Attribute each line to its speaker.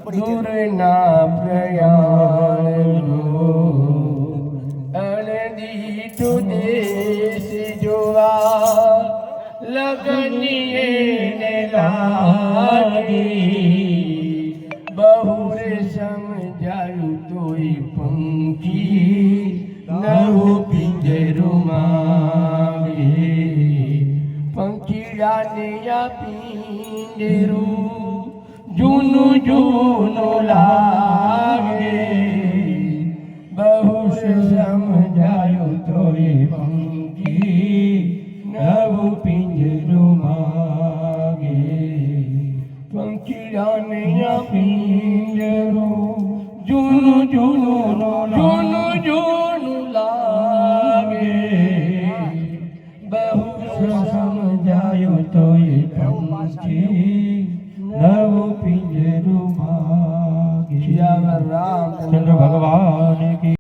Speaker 1: દૂરના પ્રયાણનો અણદીઠો દેશ જોવા લગનીએ ને લાગી બહુ રે સમજાયું તોય પંખી નવું પિંજરું માંગે પંખીડાને આ પિંજરું જૂનું જૂનું લાગે બહુ સમજાયું તોય પંખી નવું પિંજરું માંગે પંખીડાને આ પિંજરું જૂનું જૂનું લાગે બહુ સમજાયું તોય પંખી નવું પિંજરું માંગે. રામચંદ્ર ભગવાન કી